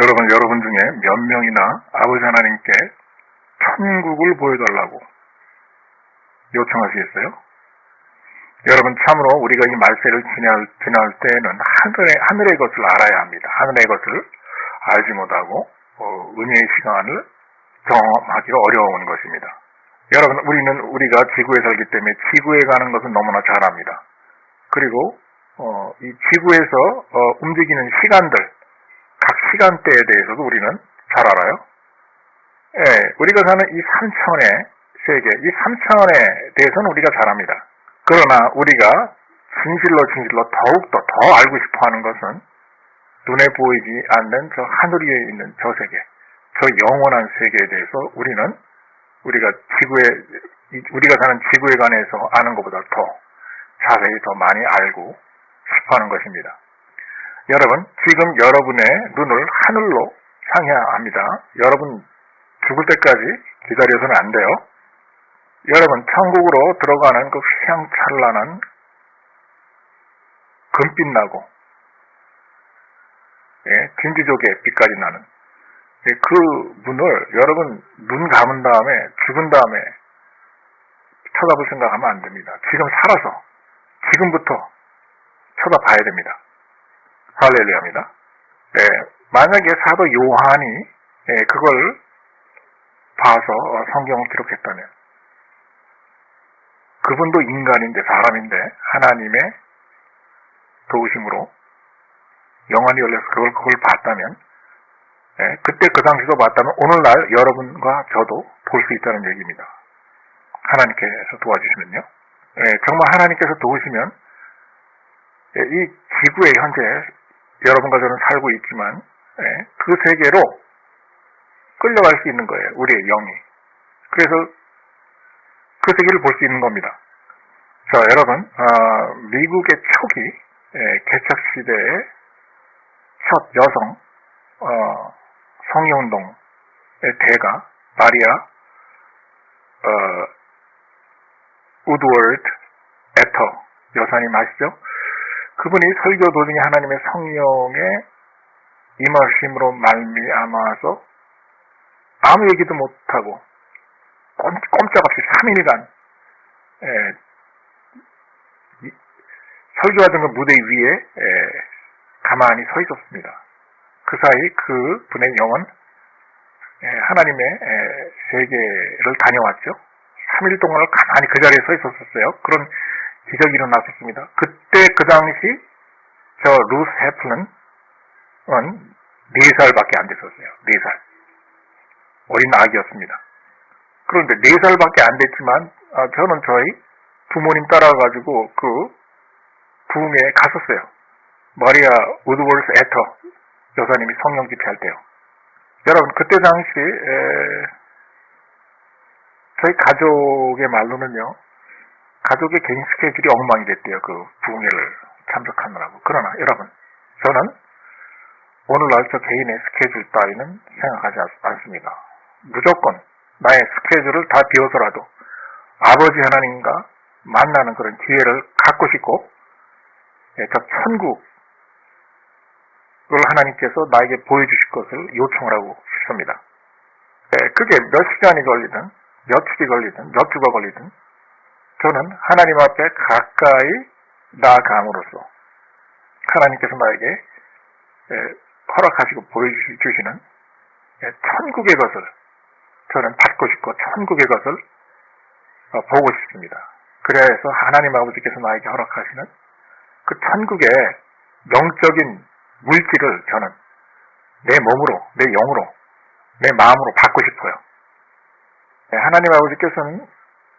여러분 중에 몇 명이나 아버지 하나님께 천국을 보여달라고 요청하시겠어요? 여러분, 참으로 우리가 이 말세를 지날 때에는 하늘의 것을 알아야 합니다. 하늘의 것을 알지 못하고 은혜의 시간을 경험하기가 어려운 것입니다. 여러분, 우리가 지구에 살기 때문에 지구에 가는 것은 너무나 잘 압니다. 그리고 이 지구에서 움직이는 시간들, 각 시간대에 대해서도 우리는 잘 알아요. 우리가 사는 이 3차원의 세계, 이 3차원에 대해서는 우리가 잘 압니다. 그러나 우리가 진실로 더욱더 더 알고 싶어 하는 것은 눈에 보이지 않는 저 하늘 위에 있는 저 세계, 저 영원한 세계에 대해서 우리가 사는 지구에 관해서 아는 것보다 더 자세히 더 많이 알고 싶어 하는 것입니다. 여러분, 지금 여러분의 눈을 하늘로 향해야 합니다. 여러분, 죽을 때까지 기다려서는 안 돼요. 여러분, 천국으로 들어가는 그 휘황찬란한 금빛 나고 진주족의 빛깔이 나는 그 문을 여러분 눈 감은 다음에 죽은 다음에 쳐다볼 생각하면 안 됩니다. 지금 살아서 지금부터 쳐다봐야 됩니다. 할렐루야입니다. 만약에 사도 요한이 그걸 봐서 성경을 기록했다면 그분도 인간인데 사람인데 하나님의 도우심으로 영안이 열려서 그걸 봤다면 그때 그 당시도 봤다면 오늘날 여러분과 저도 볼 수 있다는 얘기입니다. 하나님께서 도와주시면요. 정말 하나님께서 도우시면 이 지구에 현재 여러분과 저는 살고 있지만 그 세계로 끌려갈 수 있는 거예요. 우리의 영이. 그래서 그 세계를 볼 수 있는 겁니다. 자, 여러분, 미국의 초기 개척시대의 첫 여성 성리운동의 대가 마리아 우드워드 에터 여사님 아시죠? 그분이 설교 도중에 하나님의 성령의 임하심으로 말미암아서 아무 얘기도 못하고 꼼짝없이 3일간 설교하던 그 무대 위에 가만히 서 있었습니다. 그 사이 그 분의 영은 하나님의 세계를 다녀왔죠. 3일 동안을 가만히 그 자리에 서 있었어요. 그런 기적이 일어났었습니다. 그때 그 당시 저 루스 해플은 4살밖에 안 됐었어요. 4살. 어린 아기였습니다. 그런데 4살밖에 안 됐지만 저는 저희 부모님 따라가지고 그 부흥에 갔었어요. 마리아 우드워드 에터 여사님이 성령 집회할 때요. 여러분, 그때 당시 저희 가족의 말로는요, 가족의 개인 스케줄이 엉망이 됐대요. 그 부흥회를 참석하느라고. 그러나 여러분, 저는 오늘날 저 개인의 스케줄 따위는 생각하지 않습니다. 무조건 나의 스케줄을 다 비워서라도 아버지 하나님과 만나는 그런 기회를 갖고 싶고 저 천국을 하나님께서 나에게 보여주실 것을 요청을 하고 싶습니다. 그게 몇 시간이 걸리든 며칠이 걸리든 몇 주가 걸리든 저는 하나님 앞에 가까이 나아감으로써 하나님께서 나에게 허락하시고 보여주시는 천국의 것을 저는 받고 싶고 천국의 것을 보고 싶습니다. 그래야 해서 하나님 아버지께서 나에게 허락하시는 그 천국의 영적인 물질을 저는 내 몸으로, 내 영으로, 내 마음으로 받고 싶어요. 하나님 아버지께서는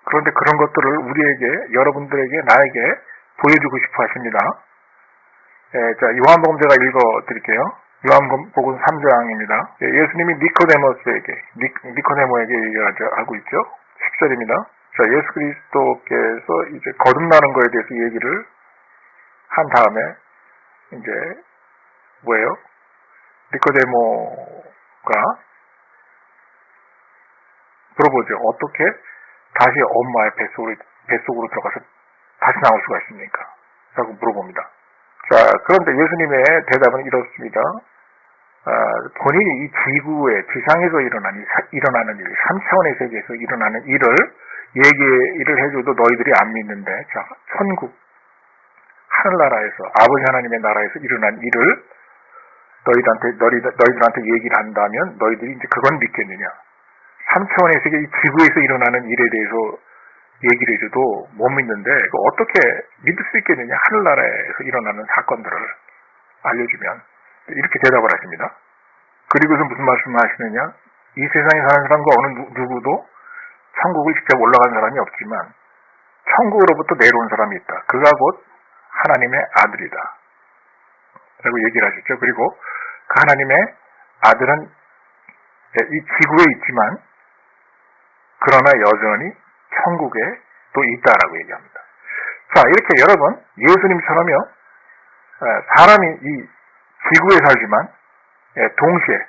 그런데 그런 것들을 우리에게, 여러분들에게, 나에게 보여주고 싶어 하십니다. 자, 요한복음 제가 읽어드릴게요. 요한복음 3장입니다. 예수님이 니코데모에게 얘기하고 있죠. 10절입니다. 자, 예수 그리스도께서 이제 거듭나는 거에 대해서 얘기를 한 다음에 이제 뭐예요? 니코데모가 물어보죠. 어떻게 다시 엄마의 뱃속으로 들어가서 다시 나올 수가 있습니까? 라고 물어봅니다. 자, 그런데 예수님의 대답은 이렇습니다. 본인이 이 지구에, 지상에서 일어나는 일, 3차원의 세계에서 일어나는 일을 얘기를 해줘도 너희들이 안 믿는데, 자, 천국, 하늘나라에서, 아버지 하나님의 나라에서 일어난 일을 너희들한테 얘기를 한다면 너희들이 이제 그건 믿겠느냐. 3차원의 세계, 이 지구에서 일어나는 일에 대해서 얘기를 해줘도 못 믿는데, 어떻게 믿을 수 있겠느냐. 하늘나라에서 일어나는 사건들을 알려주면. 이렇게 대답을 하십니다. 그리고서 무슨 말씀을 하시느냐. 이 세상에 사는 사람과 어느 누구도 천국을 직접 올라간 사람이 없지만 천국으로부터 내려온 사람이 있다. 그가 곧 하나님의 아들이다. 라고 얘기를 하셨죠. 그리고 그 하나님의 아들은 이 지구에 있지만 그러나 여전히 천국에 또 있다라고 얘기합니다. 자, 이렇게 여러분, 예수님처럼요, 사람이 이 지구에 살지만 동시에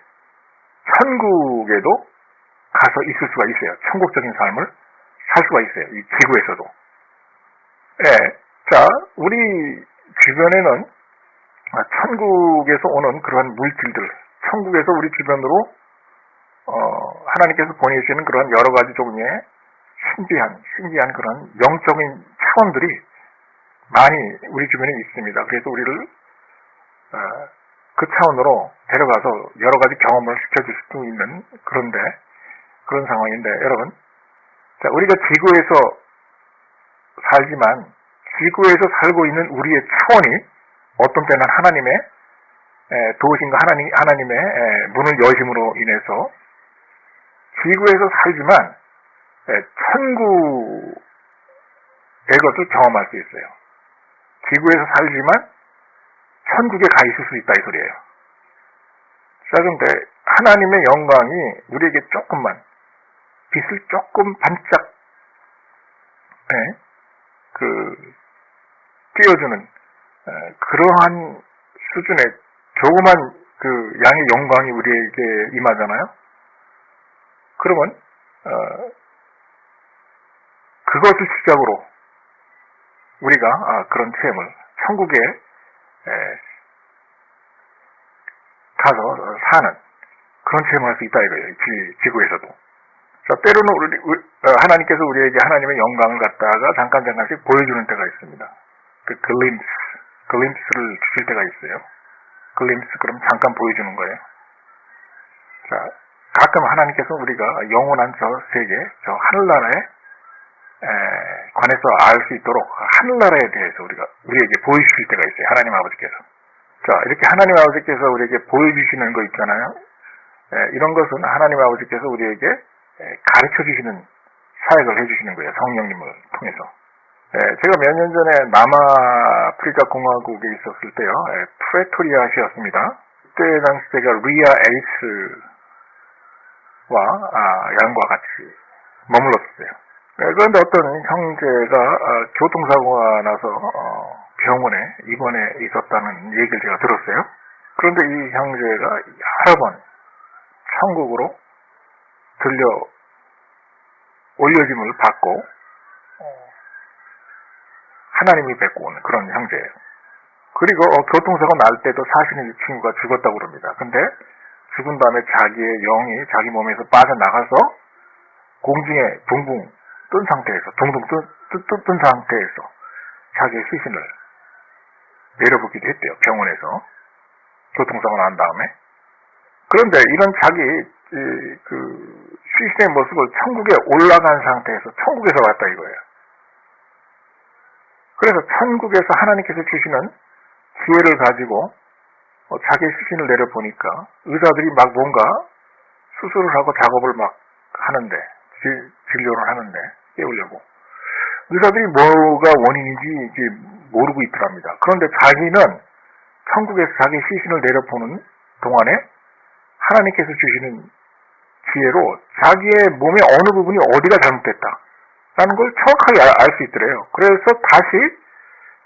천국에도 가서 있을 수가 있어요. 천국적인 삶을 살 수가 있어요. 이 지구에서도. 자, 우리 주변에는 천국에서 오는 그러한 물질들, 천국에서 우리 주변으로 하나님께서 보내주시는 그런 여러 가지 종류의 신기한 그런 영적인 차원들이 많이 우리 주변에 있습니다. 그래서 우리를 그 차원으로 데려가서 여러 가지 경험을 시켜줄 수도 있는 그런 상황인데, 여러분, 자, 우리가 지구에서 살지만 지구에서 살고 있는 우리의 차원이 어떤 때는 하나님의 도우심과 하나님의 문을 여심으로 인해서 지구에서 살지만 천국의 것을 경험할 수 있어요. 지구에서 살지만 천국에 가 있을 수 있다, 이 소리예요. 자, 그런데 하나님의 영광이 우리에게 조금만, 빛을 조금 반짝 띄워주는 그러한 수준의 조그만 그 양의 영광이 우리에게 임하잖아요. 그러면 그것을 시작으로 우리가 그런 체험을, 천국에 가서 사는 그런 체험을 할 수 있다 이거예요. 지구에서도. 자, 때로는 하나님께서 우리에게 하나님의 영광을 갖다가 잠깐씩 보여주는 때가 있습니다. 그 글림스를 주실 때가 있어요. 글림스, 그럼 잠깐 보여주는 거예요. 자, 가끔 하나님께서 우리가 영원한 저 세계, 저 하늘나라에 관해서 알 수 있도록 하늘나라에 대해서 우리에게 보여주실 때가 있어요. 하나님 아버지께서. 자, 이렇게 하나님 아버지께서 우리에게 보여주시는 거 있잖아요. 이런 것은 하나님 아버지께서 우리에게 가르쳐 주시는 사역을 해주시는 거예요. 성령님을 통해서. 제가 몇 년 전에 남아프리카 공화국에 있었을 때요. 프레토리아시였습니다. 그때 당시 제가 리아 에이스와 양과 같이 머물렀어요. 그런데 어떤 형제가 교통사고가 나서 병원에 입원해 있었다는 얘기를 제가 들었어요. 그런데 이 형제가 여러 번 천국으로 들려 올려짐을 받고 하나님이 뵙고 오는 그런 형제예요. 그리고 교통사고 날 때도 사실은 이 친구가 죽었다고 그럽니다. 근데 죽은 다음에 자기의 영이 자기 몸에서 빠져나가서 공중에 붕붕 뜬 상태에서, 둥둥 뜬 상태에서 자기의 시신을 내려보기도 했대요. 병원에서. 교통사고 난 다음에. 그런데 이런 자기 그 시신의 모습을 천국에 올라간 상태에서 천국에서 왔다 이거예요. 그래서 천국에서 하나님께서 주시는 기회를 가지고 자기의 시신을 내려보니까 의사들이 막 뭔가 수술을 하고 작업을 막 하는데, 진료를 하는데 깨우려고 의사들이 뭐가 원인인지 이제 모르고 있더랍니다. 그런데 자기는 천국에서 자기 시신을 내려보는 동안에 하나님께서 주시는 지혜로 자기의 몸의 어느 부분이 어디가 잘못됐다 라는 걸 정확하게 알 수 있더래요. 그래서 다시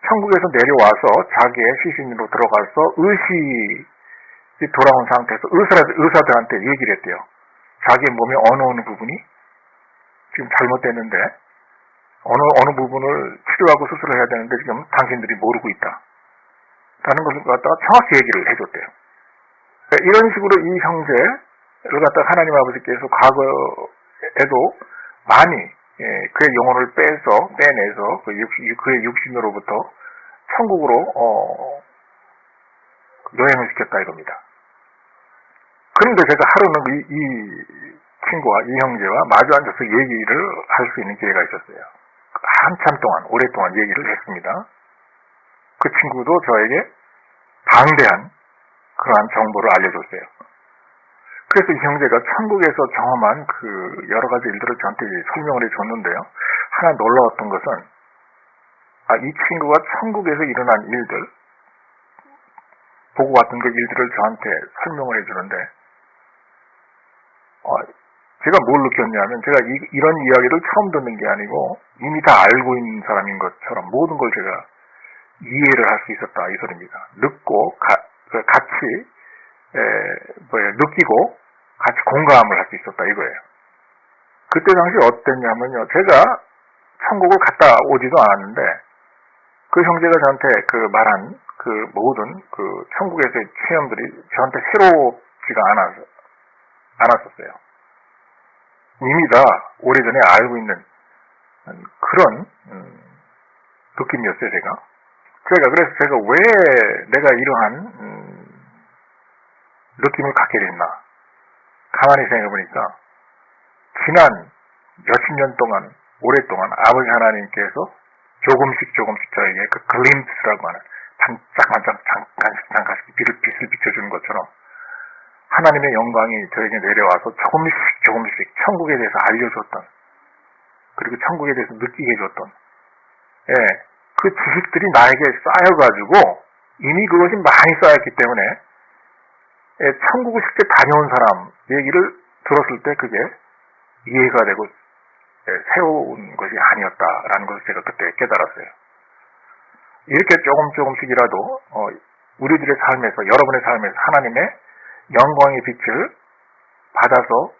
천국에서 내려와서 자기의 시신으로 들어가서 의식이 돌아온 상태에서 의사들한테 얘기를 했대요. 자기의 몸의 어느 부분이 지금 잘못됐는데 어느 부분을 치료하고 수술을 해야 되는데 지금 당신들이 모르고 있다 라는 것을 갖다가 정확히 얘기를 해줬대요. 이런 식으로 이 형제를 갖다 하나님 아버지께서 과거에도 많이 그의 영혼을 빼내서 그의 육신으로부터 천국으로 여행을 시켰다 이겁니다. 그런데 제가 하루는 이 친구와 이 형제와 마주 앉아서 얘기를 할 수 있는 기회가 있었어요. 한참 동안, 오랫동안 얘기를 했습니다. 그 친구도 저에게 방대한 그러한 정보를 알려줬어요. 그래서 이 형제가 천국에서 경험한 그 여러 가지 일들을 저한테 설명을 해줬는데요. 하나 놀라웠던 것은 이 친구가 천국에서 일어난 일들, 보고 왔던 그 일들을 저한테 설명을 해주는데 제가 뭘 느꼈냐면 제가 이런 이야기를 처음 듣는 게 아니고 이미 다 알고 있는 사람인 것처럼 모든 걸 제가 이해를 할 수 있었다 이 소리입니다. 느끼고 같이 공감을 할 수 있었다 이거예요. 그때 당시 어땠냐면요. 제가 천국을 갔다 오지도 않았는데 그 형제가 저한테 그 말한 그 모든 그 천국에서의 체험들이 저한테 새롭지가 않았었어요. 이미 다 오래전에 알고 있는 그런 느낌이었어요, 그래서 제가 왜 내가 이러한 느낌을 갖게 됐나 가만히 생각해보니까 지난 몇십 년 동안 오랫동안 아버지 하나님께서 조금씩 저에게 그 글림스라고 하는 잠깐씩 빛을 비춰주는 것처럼 하나님의 영광이 저에게 내려와서 조금씩 천국에 대해서 알려줬던, 그리고 천국에 대해서 느끼게 해줬던, 그 지식들이 나에게 쌓여가지고 이미 그것이 많이 쌓였기 때문에 천국을 실제 다녀온 사람 얘기를 들었을 때 그게 이해가 되고 새로운 것이 아니었다라는 것을 제가 그때 깨달았어요. 이렇게 조금씩이라도 우리들의 삶에서, 여러분의 삶에서 하나님의 영광의 빛을 받아서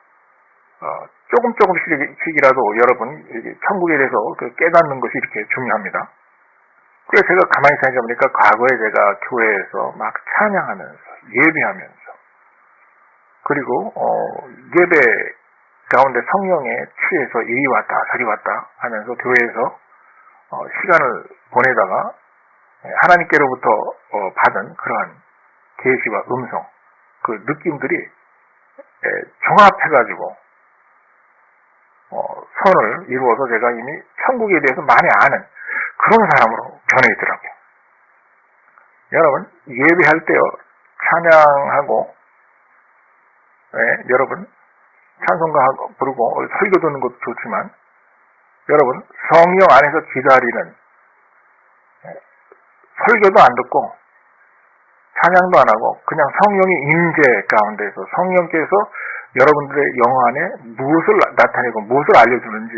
조금씩이라도 여러분 천국에 대해서 깨닫는 것이 이렇게 중요합니다. 그래서 제가 가만히 생각해보니까 과거에 제가 교회에서 막 찬양하면서 예배하면서 그리고 예배 가운데 성령에 취해서 이리 왔다 저리 왔다 하면서 교회에서 시간을 보내다가 하나님께로부터 받은 그러한 계시와 음성, 그 느낌들이 종합해가지고 선을 이루어서 제가 이미 천국에 대해서 많이 아는 그런 사람으로 변해 있더라고요. 여러분, 예배할 때요, 찬양하고, 여러분, 찬송가 부르고 설교 듣는 것도 좋지만, 여러분, 성령 안에서 기다리는, 설교도 안 듣고, 찬양도 안 하고, 그냥 성령의 임재 가운데서 성령께서 여러분들의 영 안에 무엇을 나타내고 무엇을 알려주는지,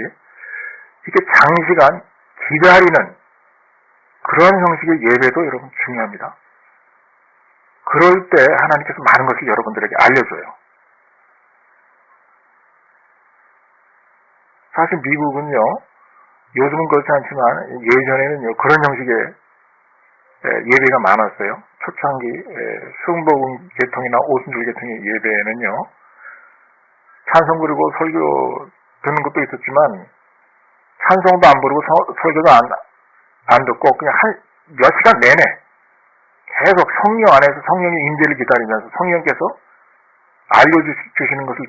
이렇게 장시간 기다리는 그런 형식의 예배도 여러분 중요합니다. 그럴 때 하나님께서 많은 것을 여러분들에게 알려줘요. 사실 미국은요, 요즘은 그렇지 않지만 예전에는요, 그런 형식의 예배가 많았어요. 초창기 승복음 계통이나 오순절 계통의 예배에는요, 찬송 부르고 설교 듣는 것도 있었지만 찬송도 안 부르고 설교도 안 듣고 그냥 몇 시간 내내 계속 성령 안에서 성령의 임재를 기다리면서 성령께서 알려주시는 것을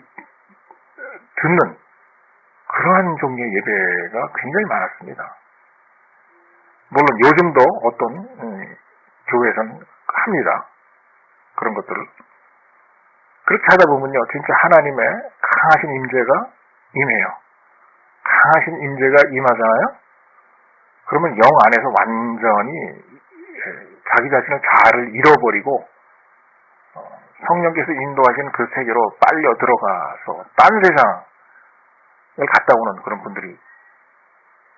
듣는 그러한 종류의 예배가 굉장히 많았습니다. 물론 요즘도 어떤 교회에서는 합니다. 그런 것들을. 그렇게 하다 보면요, 진짜 하나님의 강하신 임재가 임해요. 강하신 임재가 임하잖아요. 그러면 영 안에서 완전히 자기 자신의 자아를 잃어버리고 성령께서 인도하신 그 세계로 빨려 들어가서 딴 세상을 갔다 오는 그런 분들이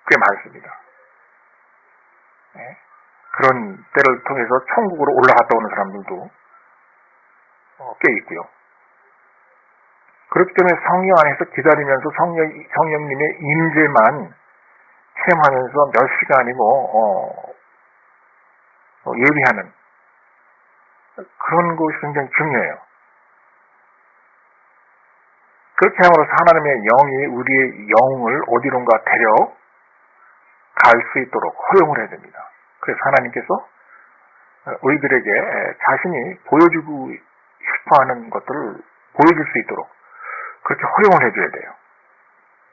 꽤 많습니다. 그런 때를 통해서 천국으로 올라갔다 오는 사람들도 꽤 있고요. 그렇기 때문에 성령 안에서 기다리면서 성령님의 임재만 체험하면서 몇 시간이고 예비하는 그런 것이 굉장히 중요해요. 그렇게 함으로써 하나님의 영이 우리의 영을 어디론가 데려갈 수 있도록 허용을 해야 됩니다. 그래서 하나님께서 우리들에게 자신이 보여주고 싶어하는 것들을 보여줄 수 있도록 그렇게 허용을 해줘야 돼요.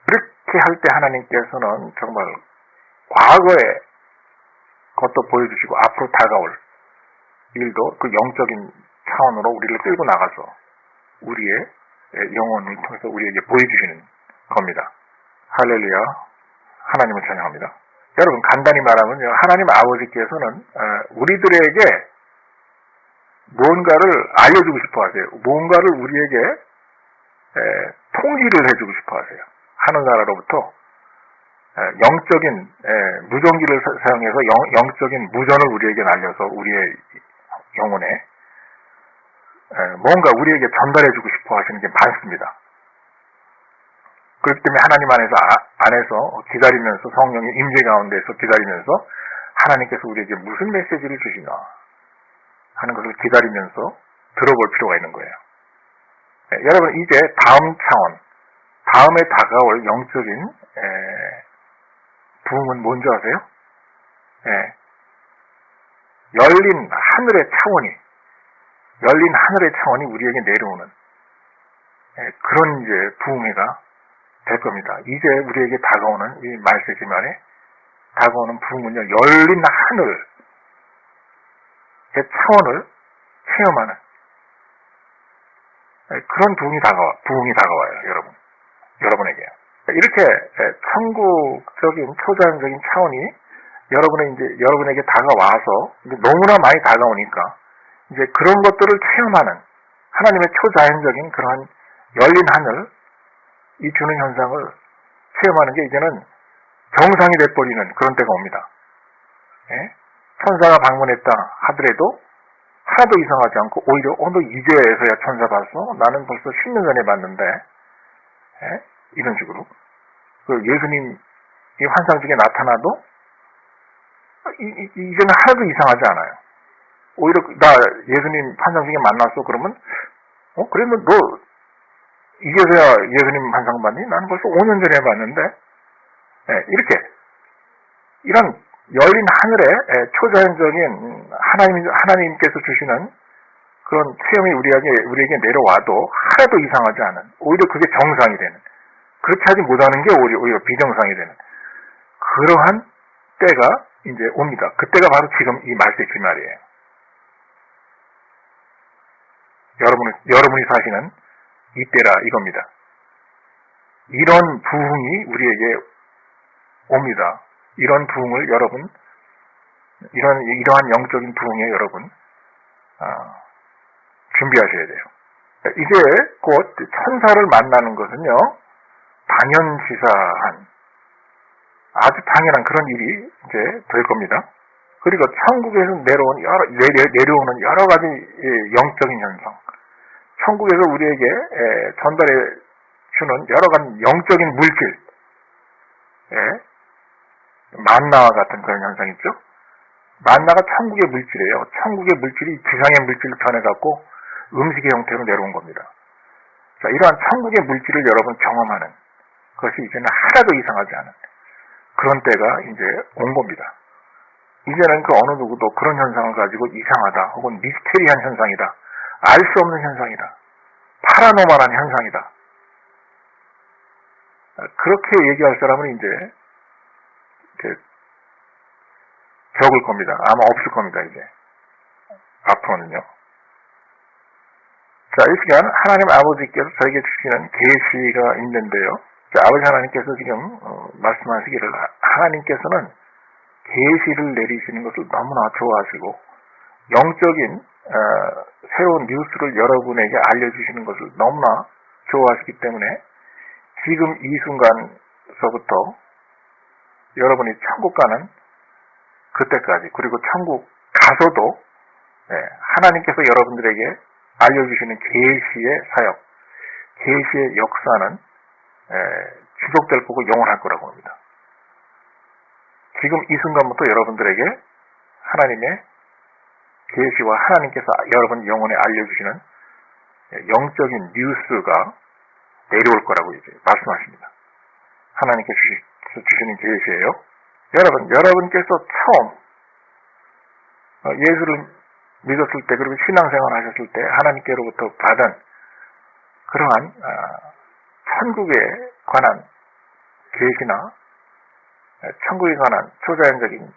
그렇게 할 때 하나님께서는 정말 과거의 것도 보여주시고 앞으로 다가올 일도 그 영적인 차원으로 우리를 끌고 나가서 우리의 영혼을 통해서 우리에게 보여주시는 겁니다. 할렐루야. 하나님을 찬양합니다. 여러분 간단히 말하면요. 하나님 아버지께서는 우리들에게 무언가를 알려주고 싶어 하세요. 무언가를 우리에게 통지를 해주고 싶어 하세요. 하늘나라로부터 영적인 무전기를 사용해서 영적인 무전을 우리에게 날려서 우리의 영혼에 뭔가 우리에게 전달해주고 싶어 하시는 게 많습니다. 그렇기 때문에 하나님 안에서 기다리면서 성령의 임재 가운데서 기다리면서 하나님께서 우리에게 무슨 메시지를 주시나 하는 것을 기다리면서 들어볼 필요가 있는 거예요. 여러분 이제 다음 차원, 다음에 다가올 영적인 부흥은 뭔지 아세요? 열린 하늘의 차원이 우리에게 내려오는 그런 이제 부흥회가 될 겁니다. 이제 우리에게 다가오는 이 말세기 말에 다가오는 부흥은요, 열린 하늘의 차원을 체험하는 그런 부흥이 다가와요, 여러분에게. 이렇게 천국적인 초자연적인 차원이 여러분에게 다가와서 이제 너무나 많이 다가오니까 이제 그런 것들을 체험하는 하나님의 초자연적인 그러한 열린 하늘 이 주는 현상을 체험하는 게 이제는 정상이 돼버리는 그런 때가 옵니다. 천사가 방문했다 하더라도 하나도 이상하지 않고 오히려 너 이제서야 천사 봤어? 나는 벌써 10년 전에 봤는데 이런 식으로 예수님이 환상 중에 나타나도 이제는 하나도 이상하지 않아요. 오히려 나 예수님 환상 중에 만났어 그러면 그러면 너 이제서야 예수님 환상 봤니? 나는 벌써 5년 전에 봤는데 이렇게 이런 열린 하늘에 초자연적인 하나님께서 주시는 그런 체험이 우리에게 내려와도 하나도 이상하지 않은 오히려 그게 정상이 되는 그렇게 하지 못하는 게 오히려 비정상이 되는 그러한 때가 이제 옵니다. 그때가 바로 지금 이 말세기 말이에요. 여러분이 사시는 이때라 이겁니다. 이런 부흥이 우리에게 옵니다. 이런 부흥을 여러분, 이러한 영적인 부흥에 여러분, 준비하셔야 돼요. 이제 곧 천사를 만나는 것은요, 당연시사한, 아주 당연한 그런 일이 이제 될 겁니다. 그리고 천국에서 내려오는 여러 가지 영적인 현상, 천국에서 우리에게 전달해 주는 여러 가지 영적인 물질, 만나와 같은 그런 현상 있죠? 만나가 천국의 물질이에요. 천국의 물질이 지상의 물질로 변해갖고 음식의 형태로 내려온 겁니다. 자, 이러한 천국의 물질을 여러분 경험하는 것이 이제는 하나도 이상하지 않은 그런 때가 이제 온 겁니다. 이제는 그 어느 누구도 그런 현상을 가지고 이상하다 혹은 미스테리한 현상이다. 알 수 없는 현상이다. 파라노멀한 현상이다. 그렇게 얘기할 사람은 이제 적을 겁니다. 아마 없을 겁니다, 이제. 앞으로는요. 자, 이 시간 하나님 아버지께서 저에게 주시는 계시가 있는데요. 자, 아버지 하나님께서 지금 말씀하시기를 하나님께서는 계시를 내리시는 것을 너무나 좋아하시고 영적인 새로운 뉴스를 여러분에게 알려주시는 것을 너무나 좋아하시기 때문에 지금 이 순간서부터 여러분이 천국 가는 그때까지 그리고 천국 가서도 하나님께서 여러분들에게 알려주시는 계시의 사역, 계시의 역사는 지속될 거고 영원할 거라고 합니다. 지금 이 순간부터 여러분들에게 하나님의 계시와 하나님께서 여러분 영혼에 알려주시는 영적인 뉴스가 내려올 거라고 이제 말씀하십니다. 하나님께 주시는 계시예요. 여러분께서 처음 예수를 믿었을 때, 그리고 신앙생활 하셨을 때 하나님께로부터 받은 그러한 천국에 관한 계시나 천국에 관한 초자연적인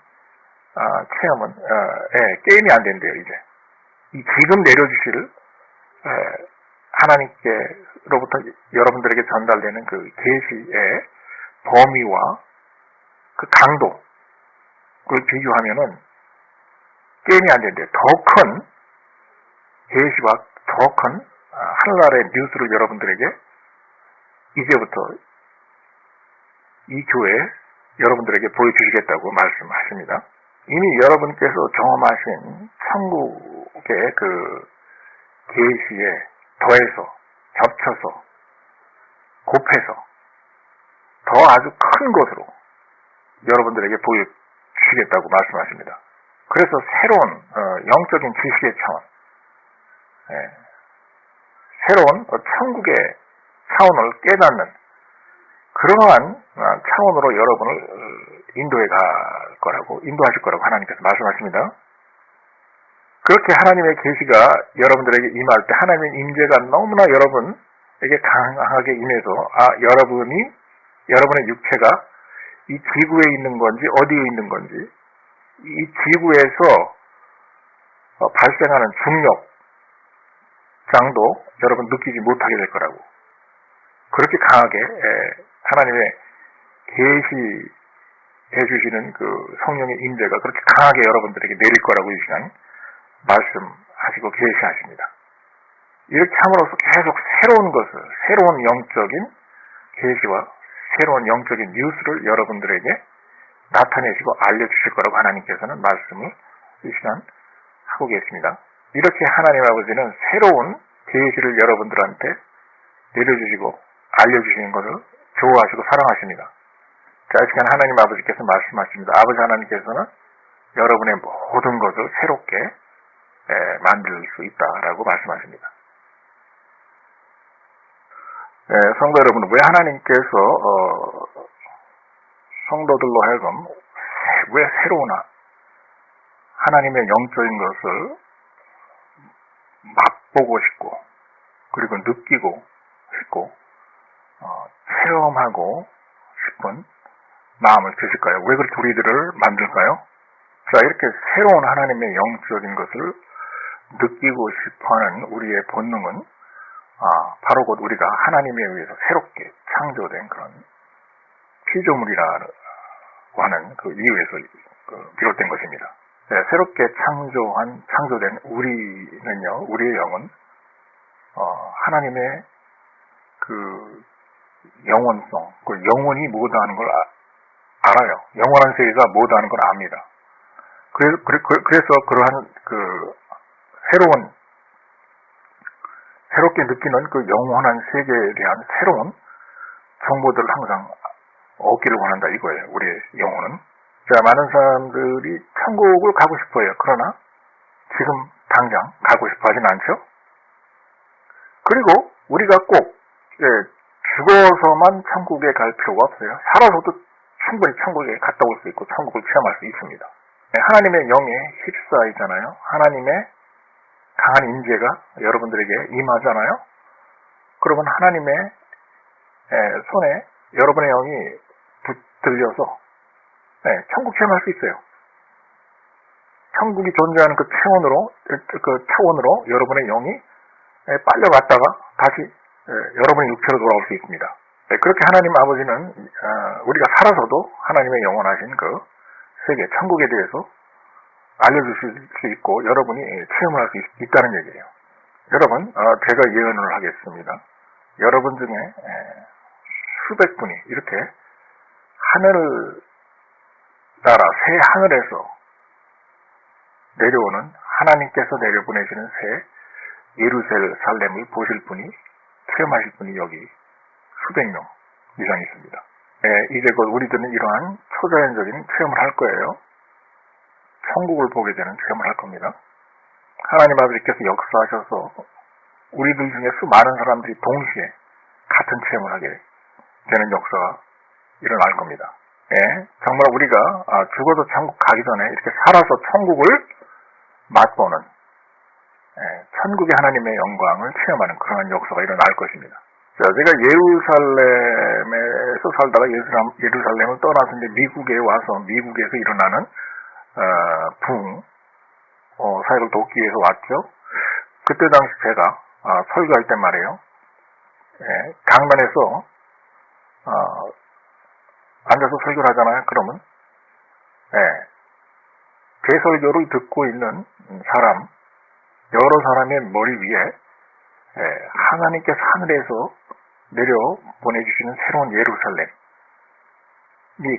체험은 게임이 안 된대요. 이제 이 지금 내려주실 하나님께로부터 여러분들에게 전달되는 그 계시의 범위와 그 강도를 비교하면은 게임이 안 된대요. 더 큰 계시와 더 큰 하늘나라의 뉴스를 여러분들에게 이제부터 이 교회에 여러분들에게 보여주시겠다고 말씀하십니다. 이미 여러분께서 경험하신 천국의 그 계시에 더해서, 겹쳐서, 곱해서 더 아주 큰 것으로 여러분들에게 보여주시겠다고 말씀하십니다. 그래서 새로운 영적인 지식의 차원, 새로운 천국의 차원을 깨닫는 그러한 차원으로 여러분을 인도하실 거라고 하나님께서 말씀하십니다. 그렇게 하나님의 계시가 여러분들에게 임할 때 하나님의 임재가 너무나 여러분에게 강하게 임해서 여러분의 육체가 이 지구에 있는 건지 어디에 있는 건지 이 지구에서 발생하는 중력장도 여러분 느끼지 못하게 될 거라고, 그렇게 강하게 하나님의 계시해 주시는 그 성령의 임재가 그렇게 강하게 여러분들에게 내릴 거라고 이 시간 말씀하시고 계시하십니다. 이렇게 함으로써 계속 새로운 영적인 계시와 새로운 영적인 뉴스를 여러분들에게 나타내시고 알려주실 거라고 하나님께서는 말씀을 이 시간 하고 계십니다. 이렇게 하나님 아버지는 새로운 계시를 여러분들한테 내려주시고 알려주시는 것을 좋아하시고 사랑하십니다. 자, 이 시간 하나님 아버지께서 말씀하십니다. 아버지 하나님께서는 여러분의 모든 것을 새롭게 만들 수 있다라고 말씀하십니다. 성도 여러분, 왜 하나님께서 성도들로 하여금 왜 새로운 하나님의 영적인 것을 맛보고 싶고 그리고 느끼고 싶고 체험하고 싶은 마음을 주실까요? 왜 그렇게 우리들을 만들까요? 자, 이렇게 새로운 하나님의 영적인 것을 느끼고 싶어하는 우리의 본능은 바로 곧 우리가 하나님에 의해서 새롭게 창조된 그런 피조물이라고 하는 그 이유에서 비롯된 것입니다. 네, 새롭게 창조된 우리는요, 우리의 영은 하나님의 그 영원성, 그 영원이 뭐다는 걸 알아요. 영원한 세계가 뭐다는 걸 압니다. 그래서 그러한 그 새롭게 느끼는 그 영원한 세계에 대한 새로운 정보들을 항상 얻기를 원한다 이거예요. 우리의 영혼은. 자, 많은 사람들이 천국을 가고 싶어요. 그러나 지금 당장 가고 싶어 하진 않죠. 그리고 우리가 꼭 죽어서만 천국에 갈 필요가 없어요. 살아서도 충분히 천국에 갔다 올 수 있고 천국을 체험할 수 있습니다. 하나님의 영에 휩싸이잖아요. 하나님의 강한 임재가 여러분들에게 임하잖아요. 그러면 하나님의 손에 여러분의 영이 붙들려서 천국 체험할 수 있어요. 천국이 존재하는 그 차원으로 여러분의 영이 빨려갔다가 다시 여러분의 육체로 돌아올 수 있습니다. 그렇게 하나님 아버지는 우리가 살아서도 하나님의 영원하신 그 세계, 천국에 대해서 알려주실 수 있고 여러분이 체험을 할 수 있다는 얘기예요. 여러분, 제가 예언을 하겠습니다. 여러분 중에 수백 분이 이렇게 하늘 나라, 새 하늘에서 내려오는 하나님께서 내려보내시는 새 예루살렘을 보실 분이, 체험하실 분이 여기 수백 명 이상 있습니다. 이제 곧 우리들은 이러한 초자연적인 체험을 할 거예요. 천국을 보게 되는 체험을 할 겁니다. 하나님 아버지께서 역사하셔서 우리들 중에 수많은 사람들이 동시에 같은 체험을 하게 되는 역사가 일어날 겁니다. 예, 정말 우리가 죽어도 천국 가기 전에 이렇게 살아서 천국을 맛보는, 천국의 하나님의 영광을 체험하는 그런 역사가 일어날 것입니다. 자, 제가 예루살렘에서 살다가 예루살렘을 떠나서 이제 미국에 와서 미국에서 일어나는 부흥 사역을 돕기 위해서 왔죠. 그때 당시 제가 설교할 때 말이에요. 강단에서 앉아서 설교를 하잖아요. 그러면 제 설교를 듣고 있는 사람, 여러 사람의 머리 위에 하나님께서 하늘에서 내려 보내주시는 새로운 예루살렘이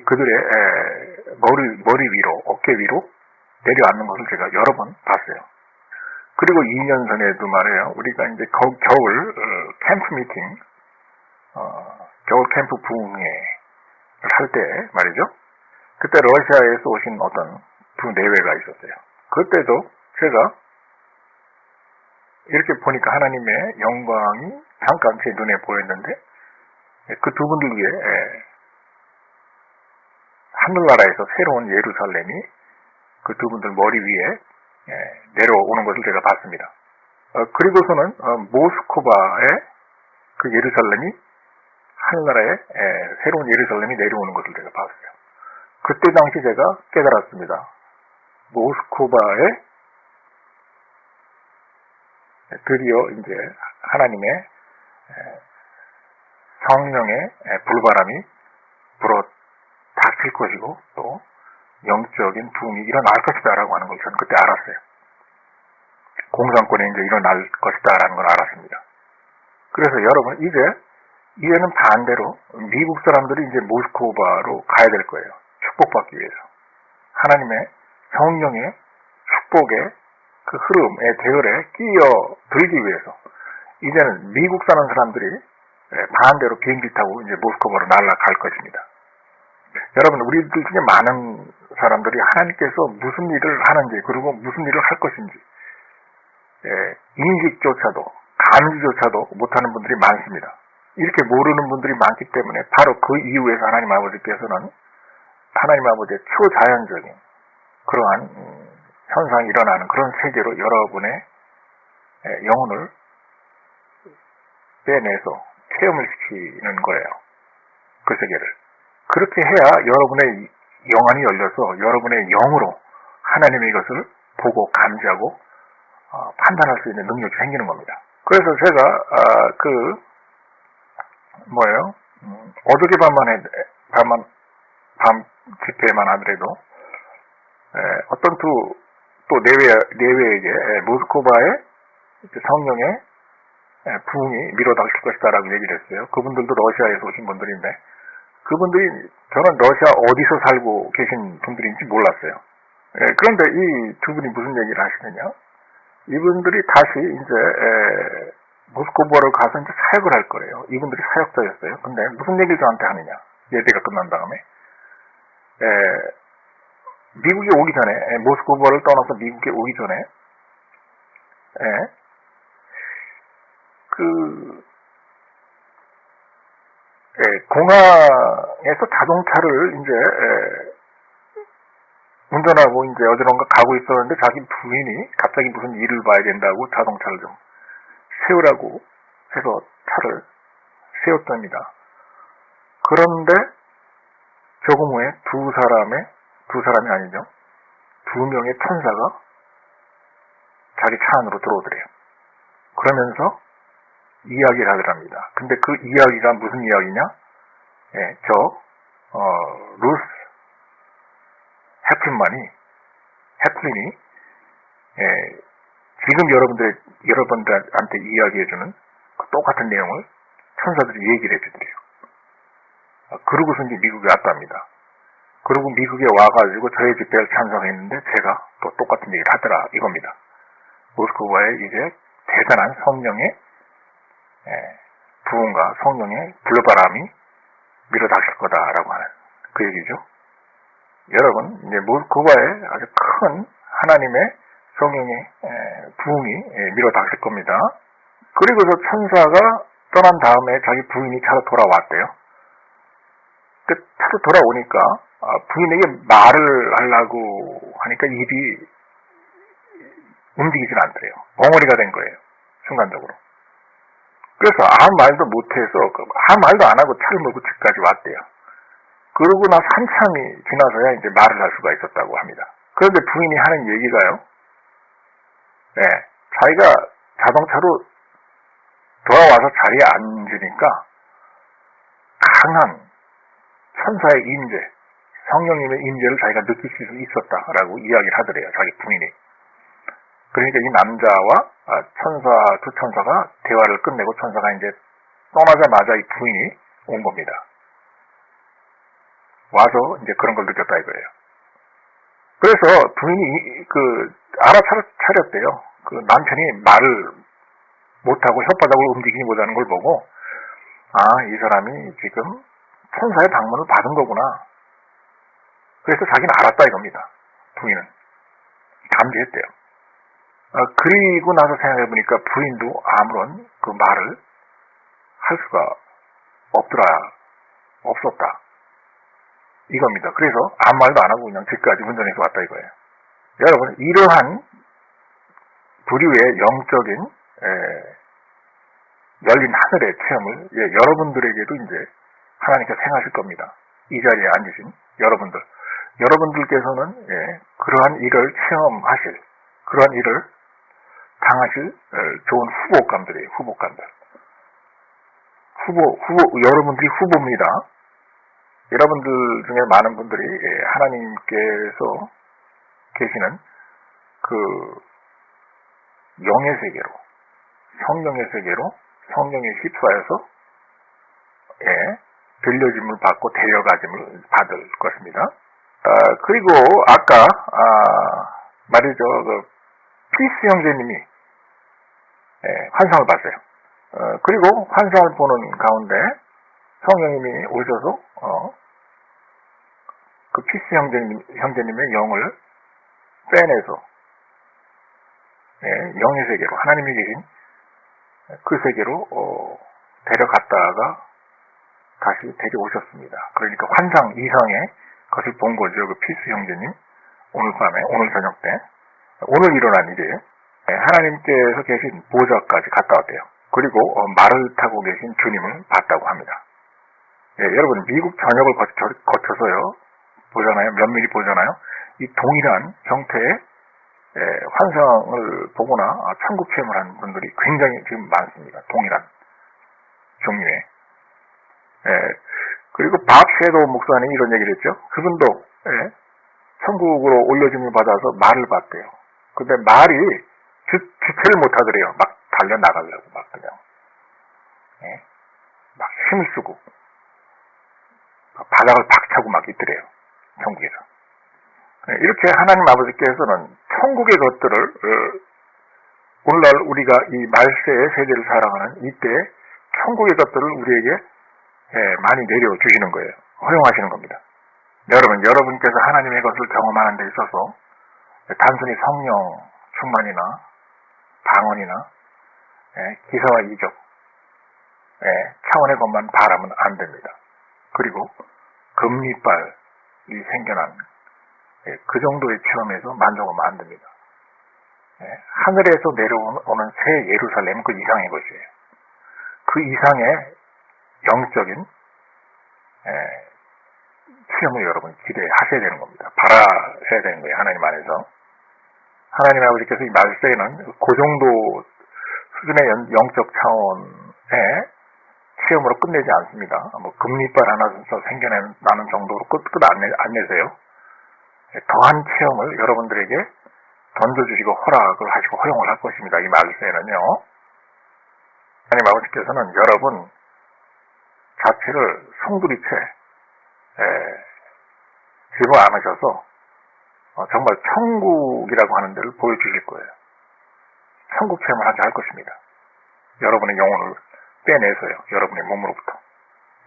그들의 머리 위로, 어깨 위로 내려앉는 것을 제가 여러 번 봤어요. 그리고 2년 전에도 말이에요. 우리가 이제 겨울 캠프 미팅, 겨울 캠프 부흥회 할 때 말이죠. 그때 러시아에서 오신 어떤 두 내외가 있었어요. 그때도 제가 이렇게 보니까 하나님의 영광이 잠깐 제 눈에 보였는데 그 두 분들 위에 하늘나라에서 새로운 예루살렘이 그 두 분들 머리 위에 내려오는 것을 제가 봤습니다. 그리고서는 모스크바의 그 예루살렘이 하늘나라에 새로운 예루살렘이 내려오는 것을 제가 봤어요. 그때 당시 제가 깨달았습니다. 모스크바에 드디어 이제 하나님의 성령의 불바람이 불어 닥칠 것이고 또 영적인 부흥이 일어날 것이다라고 하는 걸 저는 그때 알았어요. 공산권이 이제 일어날 것이다라는 걸 알았습니다. 그래서 여러분 이제는 반대로 미국 사람들이 이제 모스크바로 가야 될 거예요. 축복받기 위해서. 하나님의 성령의 축복의 그 흐름의 대열에 끼어들기 위해서 이제는 미국 사는 사람들이 반대로 비행기 타고 이제 모스크바로 날아갈 것입니다. 여러분, 우리들 중에 많은 사람들이 하나님께서 무슨 일을 하는지 그리고 무슨 일을 할 것인지 인식조차도 감지조차도 못하는 분들이 많습니다. 이렇게 모르는 분들이 많기 때문에 바로 그 이유에서 하나님 아버지께서는 하나님 아버지의 초자연적인 그러한 현상이 일어나는 그런 세계로 여러분의 영혼을 빼내서 체험을 시키는 거예요. 그 세계를. 그렇게 해야 여러분의 영안이 열려서 여러분의 영으로 하나님의 이것을 보고 감지하고 판단할 수 있는 능력이 생기는 겁니다. 그래서 제가 어저께 밤 집회만 하더라도 어떤 또 내외에게 모스크바의 성령의 부흥이 밀어닥칠 것이다라고 얘기를 했어요. 그분들도 러시아에서 오신 분들인데 그분들이 저는 러시아 어디서 살고 계신 분들인지 몰랐어요. 그런데 이 두 분이 무슨 얘기를 하시느냐? 이분들이 다시 이제 모스크바로 가서 이제 사역을 할 거예요. 이분들이 사역자였어요. 근데 무슨 얘기를 저한테 하느냐? 예배가 끝난 다음에 미국에 오기 전에 모스크바를 떠나서 미국에 오기 전에 공항에서 자동차를 이제 운전하고 이제 어디론가 가고 있었는데 자기 부인이 갑자기 무슨 일을 봐야 된다고 자동차를 좀 세우라고 해서 차를 세웠답니다. 그런데 조금 후에 두 사람이 아니죠. 2명의 천사가 자기 차 안으로 들어오더래요. 그러면서 이야기를 하더랍니다. 근데 그 이야기가 무슨 이야기냐? 루스 해플린이 지금 여러분들한테 이야기해주는 그 똑같은 내용을 천사들이 얘기를 해주더래요. 그러고서 이제 미국에 왔답니다. 그리고 미국에 와가지고 저의 집회를 참석했는데 제가 또 똑같은 얘기를 하더라 이겁니다. 모스크바에 이제 대단한 성령의 부흥과 성령의 불바람이 밀어닥칠 거다라고 하는 그 얘기죠. 여러분, 이제 모스크바에 아주 큰 하나님의 성령의 부흥이 밀어닥칠 겁니다. 그리고서 천사가 떠난 다음에 자기 부인이 차로 돌아왔대요. 차로 돌아오니까 부인에게 말을 하려고 하니까 입이 움직이질 않더래요. 엉어리가 된 거예요. 순간적으로. 그래서 아무 말도 못해서 아무 말도 안 하고 차를 몰고 집까지 왔대요. 그러고 나서 한참이 지나서야 이제 말을 할 수가 있었다고 합니다. 그런데 부인이 하는 얘기가요. 네, 자기가 자동차로 돌아와서 자리에 앉으니까 강한 천사의 임재, 성령님의 임재를 자기가 느낄 수 있었다라고 이야기를 하더래요. 자기 부인이. 그러니까 이 남자와 두 천사가 대화를 끝내고 천사가 이제 떠나자마자 이 부인이 온 겁니다. 와서 이제 그런 걸 느꼈다 이거예요. 그래서 부인이 알아차렸대요. 그 남편이 말을 못하고 혓바닥으로 움직이지 못하는 걸 보고, 이 사람이 지금 천사의 방문을 받은 거구나. 그래서 자기는 알았다 이겁니다. 부인은. 감지했대요. 그리고 나서 생각해보니까 부인도 아무런 그 말을 할 수가 없었다. 이겁니다. 그래서 아무 말도 안 하고 그냥 집까지 운전해서 왔다 이거예요. 여러분, 이러한 부류의 영적인 열린 하늘의 체험을 여러분들에게도 이제 하나님께서 행하실 겁니다. 이 자리에 앉으신 여러분들께서는 그러한 일을 체험하실, 그러한 일을 당하실 좋은 후보감들이에요. 후보감들. 여러분들이 후보입니다. 여러분들 중에 많은 분들이 하나님께서 계시는 그 영의 세계로, 성령의 세계로, 성령의 휩싸여서 들려짐을 받고 데려가짐을 받을 것입니다. 그리고 아까 말이죠. 그 피스 형제님이 환상을 봤어요. 그리고 환상을 보는 가운데 성령님이 오셔서 그 피스 형제님의 영을 빼내서 영의 세계로, 하나님이 계신 그 세계로 데려갔다가 다시 데려오셨습니다. 그러니까 환상 이상의 것을 본 거죠. 그 피스 형제님 오늘 밤에, 오늘 저녁 때, 오늘 일어난 일이에요. 하나님께서 계신 보좌까지 갔다 왔대요. 그리고 말을 타고 계신 주님을 봤다고 합니다. 여러분, 미국 전역을 거쳐서요 보잖아요. 면밀히 보잖아요. 이 동일한 형태의 환상을 보거나 천국 체험을 한 분들이 굉장히 지금 많습니다. 동일한 종류의. 그리고 밥 섀도우 목사님이 이런 얘기를 했죠. 그분도 천국으로 올려짐을 받아서 말을 봤대요. 근데 말이 주체를 못하더래요. 막 달려나가려고 막 그냥 막 힘을 쓰고 바닥을 박차고 막 있더래요. 천국에서. 이렇게 하나님 아버지께서는 천국의 것들을 오늘날 우리가 이 말세의 세대를 살아가는 이때 천국의 것들을 우리에게 많이 내려주시는 거예요. 허용하시는 겁니다. 여러분께서 하나님의 것을 경험하는 데 있어서 단순히 성령 충만이나 방언이나 기사와 이적 차원의 것만 바라면 안 됩니다. 그리고 금리빨이 생겨난 그 정도의 체험에서 만족하면 안 됩니다. 하늘에서 내려오는 새 예루살렘 그 이상의 것이에요. 그 이상의 영적인 체험을 여러분 기대하셔야 되는 겁니다. 바라셔야 되는 거예요. 하나님 안에서. 하나님 아버지께서 이 말세에는 그 정도 수준의 영적 차원의 체험으로 끝내지 않습니다. 뭐 금리빨 하나 생겨나는 정도로 끝 안 내세요. 더한 체험을 여러분들에게 던져주시고 허락을 하시고 허용을 할 것입니다. 이 말세에는요. 하나님 아버지께서는 여러분 자체를 송두리째 집어 안으셔서 정말 천국이라고 하는 데를 보여주실 거예요. 천국 체험을 하게 할 것입니다. 여러분의 영혼을 빼내서요. 여러분의 몸으로부터.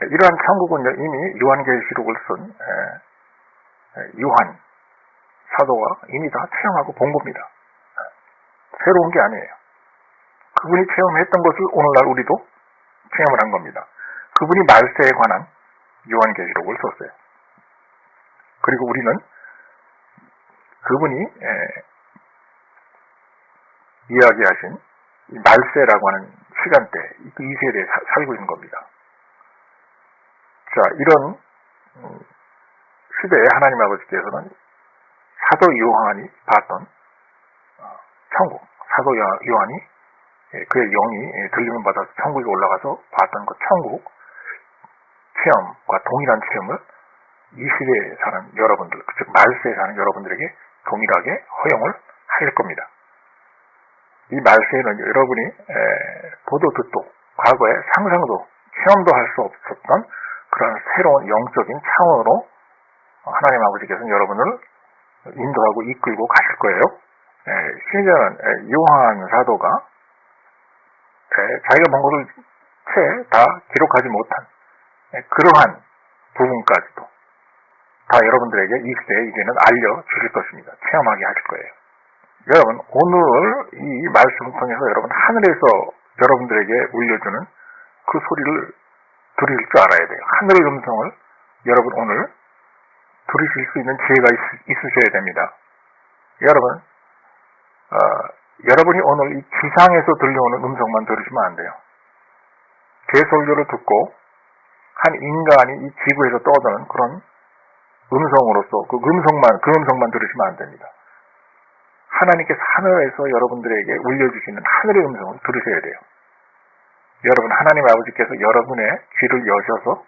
이러한 천국은 이미 요한계시록을 쓴 요한 사도가 이미 다 체험하고 본 겁니다. 새로운 게 아니에요. 그분이 체험했던 것을 오늘날 우리도 체험을 한 겁니다. 그분이 말세에 관한 요한계시록을 썼어요. 그리고 우리는 그분이 이야기하신 이 말세라고 하는 시간대, 이 세대에 살고 있는 겁니다. 자, 이런 시대에 하나님 아버지께서는 사도 요한이 봤던 천국, 사도 요한이 그의 영이 들림을 받아서 천국에 올라가서 봤던 그 천국 체험과 동일한 체험을 이 시대에 사는 여러분들, 즉 말세에 사는 여러분들에게 동일하게 허용을 할 겁니다. 이 말세에는 여러분이 보도 듣도 과거에 상상도 체험도 할 수 없었던 그런 새로운 영적인 차원으로 하나님 아버지께서는 여러분을 인도하고 이끌고 가실 거예요. 심지어는 요한 사도가 자기가 본 것을 채 다 기록하지 못한 그러한 부분까지도 다 여러분들에게 이 시대에 이제는 알려주실 것입니다. 체험하게 하실 거예요. 여러분, 오늘 이 말씀을 통해서 여러분 하늘에서 여러분들에게 울려주는 그 소리를 들으실 줄 알아야 돼요. 하늘의 음성을 여러분 오늘 들으실 수 있는 지혜가 있으셔야 됩니다. 여러분, 여러분이 오늘 이 지상에서 들려오는 음성만 들으시면 안 돼요. 제 설교를 듣고 한 인간이 이 지구에서 떠드는 그런 음성으로서 그 음성만 들으시면 안 됩니다. 하나님께서 하늘에서 여러분들에게 울려주시는 하늘의 음성을 들으셔야 돼요. 여러분, 하나님 아버지께서 여러분의 귀를 여셔서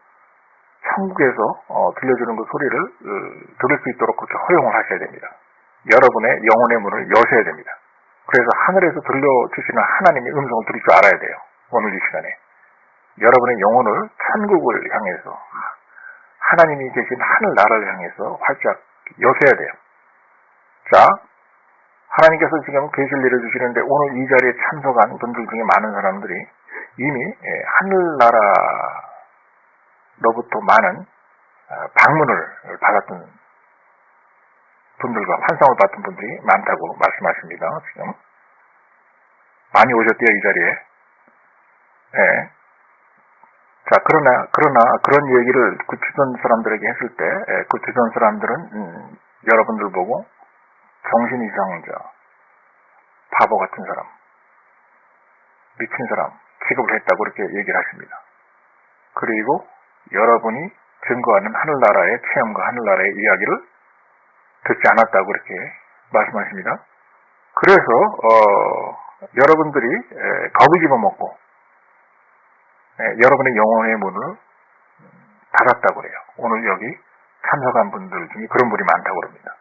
천국에서 들려주는 그 소리를 들을 수 있도록 그렇게 허용을 하셔야 됩니다. 여러분의 영혼의 문을 여셔야 됩니다. 그래서 하늘에서 들려주시는 하나님의 음성을 들을 줄 알아야 돼요. 오늘 이 시간에. 여러분의 영혼을 천국을 향해서 하나님이 계신 하늘나라를 향해서 활짝 여셔야 돼요. 자, 하나님께서 지금 계시를 내려주시는데 오늘 이 자리에 참석한 분들 중에 많은 사람들이 이미 하늘나라로부터 많은 방문을 받았던 분들과 환상을 받은 분들이 많다고 말씀하십니다. 지금 많이 오셨대요, 이 자리에. 자, 그러나 그런 얘기를 그 주변 사람들에게 했을 때 그 주변 사람들은 여러분들 보고 정신 이상자, 바보 같은 사람, 미친 사람 취급을 했다고 그렇게 얘기를 하십니다. 그리고 여러분이 증거하는 하늘나라의 체험과 하늘나라의 이야기를 듣지 않았다고 그렇게 말씀하십니다. 그래서 여러분들이 겁을 집어먹고 여러분의 영혼의 문을 닫았다고 그래요. 오늘 여기 참석한 분들 중에 그런 분이 많다고 그럽니다.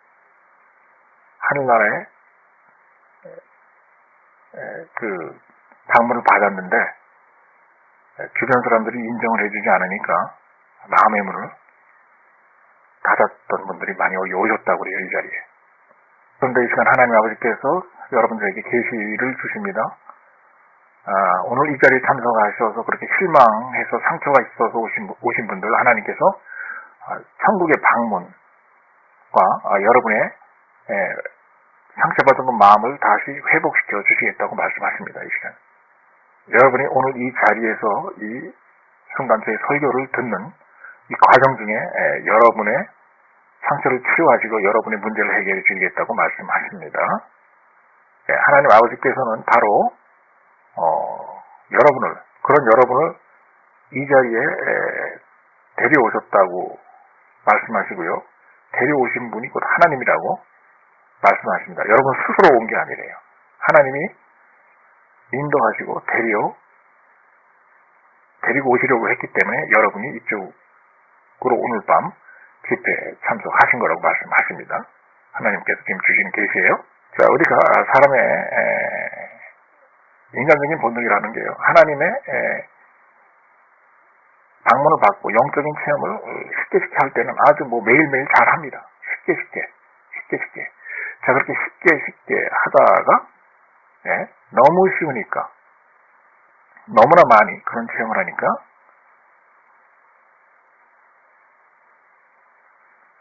하늘나라에 그 방문을 받았는데 주변 사람들이 인정을 해주지 않으니까 마음의 문을 닫았던 분들이 많이 오셨다고 그래요, 이 자리에. 그런데 이 시간 하나님 아버지께서 여러분들에게 계시를 주십니다. 오늘 이 자리에 참석하셔서 그렇게 실망해서 상처가 있어서 오신 분들 하나님께서 천국의 방문과 여러분의 상처받은 마음을 다시 회복시켜 주시겠다고 말씀하십니다. 이 시간. 여러분이 오늘 이 자리에서 이 순간 저의 설교를 듣는 이 과정 중에 여러분의 상처를 치유하시고 여러분의 문제를 해결해 주시겠다고 말씀하십니다. 하나님 아버지께서는 바로 그런 여러분을 이 자리에 데려오셨다고 말씀하시고요. 데려오신 분이 곧 하나님이라고 말씀하십니다. 여러분 스스로 온 게 아니래요. 하나님이 인도하시고 데리고 오시려고 했기 때문에 여러분이 이쪽으로 오늘 밤 집회에 참석하신 거라고 말씀하십니다. 하나님께서 지금 주시는 계시예요. 자, 우리가 사람의 인간적인 본능이라는 게요. 하나님의 방문을 받고 영적인 체험을 쉽게 할 때는 아주 매일매일 잘 합니다. 쉽게. 자, 그렇게 쉽게 하다가 너무 쉬우니까 너무나 많이 그런 체험을 하니까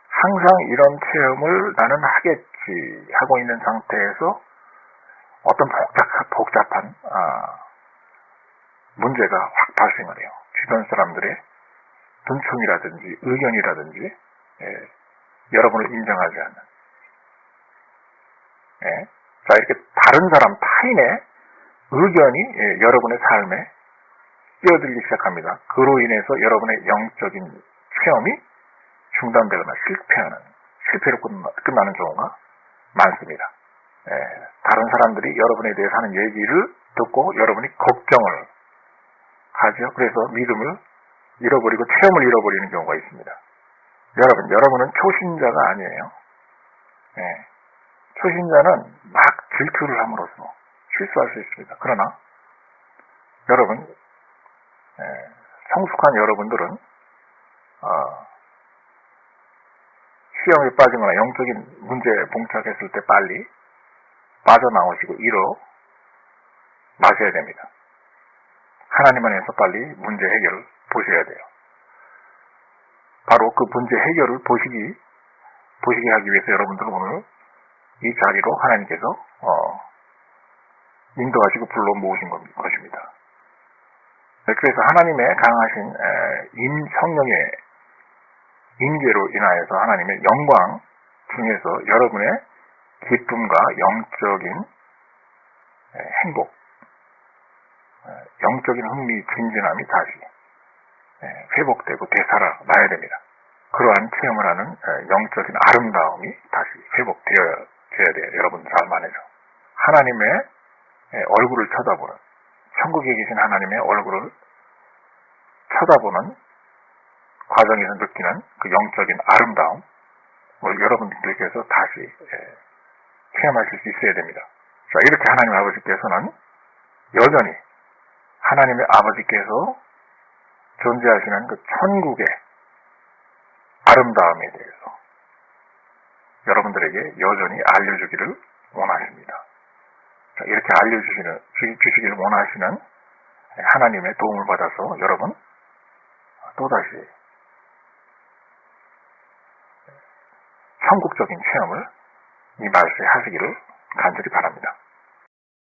항상 이런 체험을 나는 하겠지 하고 있는 상태에서 어떤 복잡한 문제가 확 발생을 해요. 주변 사람들의 눈총이라든지 의견이라든지 여러분을 인정하지 않는 자, 이렇게 다른 사람 타인의 의견이 여러분의 삶에 끼어들기 시작합니다. 그로 인해서 여러분의 영적인 체험이 중단되거나 실패로 끝나는 경우가 많습니다. 다른 사람들이 여러분에 대해서 하는 얘기를 듣고 여러분이 걱정을 하죠. 그래서 믿음을 잃어버리고 체험을 잃어버리는 경우가 있습니다. 여러분은 초신자가 아니에요. 초신자는 막 질투를 함으로써 실수할 수 있습니다. 그러나 여러분, 성숙한 여러분들은 시험에 빠지거나 영적인 문제에 봉착했을 때 빨리 빠져나오시고 일어나셔야 됩니다. 하나님 안에서 빨리 문제 해결을 보셔야 돼요. 바로 그 문제 해결을 보시게 하기 위해서 여러분들은 오늘 이 자리로 하나님께서 인도하시고 불러 모으신 것입니다. 그래서 하나님의 강하신 성령의 인계로 인하여서 하나님의 영광 중에서 여러분의 기쁨과 영적인 행복, 영적인 흥미, 진진함이 다시 회복되고 되살아나야 됩니다. 그러한 체험을 하는 영적인 아름다움이 다시 회복되어져야 돼요. 여러분 삶 안에서. 하나님의 얼굴을 쳐다보는, 천국에 계신 하나님의 얼굴을 쳐다보는 과정에서 느끼는 그 영적인 아름다움을 여러분들께서 다시 체험하실 수 있어야 됩니다. 자, 이렇게 하나님 아버지께서는 여전히 하나님의 아버지께서 존재하시는 그 천국의 아름다움에 대해서 여러분들에게 여전히 알려주기를 원하십니다. 자, 이렇게 알려주시기를 원하시는 하나님의 도움을 받아서 여러분 또다시 천국적인 체험을 이 말씀에 하시기를 간절히 바랍니다.